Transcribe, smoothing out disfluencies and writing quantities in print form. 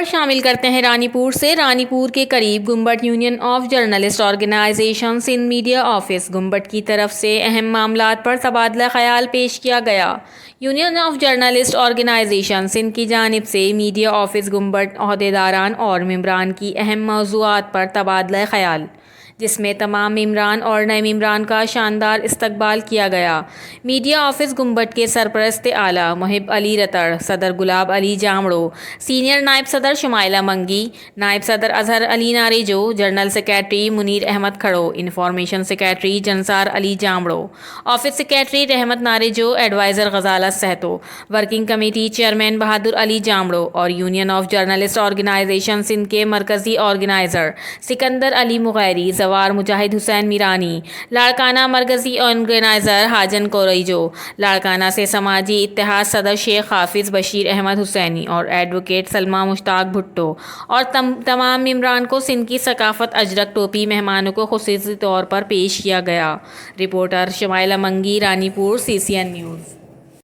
شامل کرتے ہیں رانی پور سے۔ رانی پور کے قریب Gambat union of journalist organization Sindh media office Gambat کی طرف سے اہم معاملات پر تبادلہ خیال پیش کیا گیا۔ Union of journalist organization Sindh کی جانب سے میڈیا آفس گنبٹ عہدیداران اور ممبران کی اہم موضوعات پر تبادلہ خیال، جس میں تمام ممبران اور نئے ممبران کا شاندار استقبال کیا گیا۔ میڈیا آفس گنبٹ کے سرپرست اعلیٰ محب علی رتڑ، صدر گلاب علی جامڑو، سینئر نائب صدر شمائلہ منگی، نائب صدر Azhar Ali Narejo, general secretary Munir Ahmed Khoro, information secretary Jannisar Ali Jamro, office secretary Rahmat Narejo, advisor Ghazala Sahito, working committee chairman Bahadur Ali Jamro اور union of journalist organization Sindh کے مرکزی آرگنائزر سکندر علی مغیری، زوار مجاہد حسین میرانی، لاڑکانہ مرکزی آرگنائزر حاجن کوریجو، لاڑکانہ سے سماجی اتحاد صدر شیخ حافظ بشیر احمد حسینی اور ایڈوکیٹ سلمیٰ مشتاق بھٹو اور تمام ممبران کو سندھ کی ثقافت اجرک ٹوپی مہمانوں کو خصوصی طور پر پیش کیا گیا۔ رپورٹر شمائلہ منگی، رانی پور، CCN نیوز۔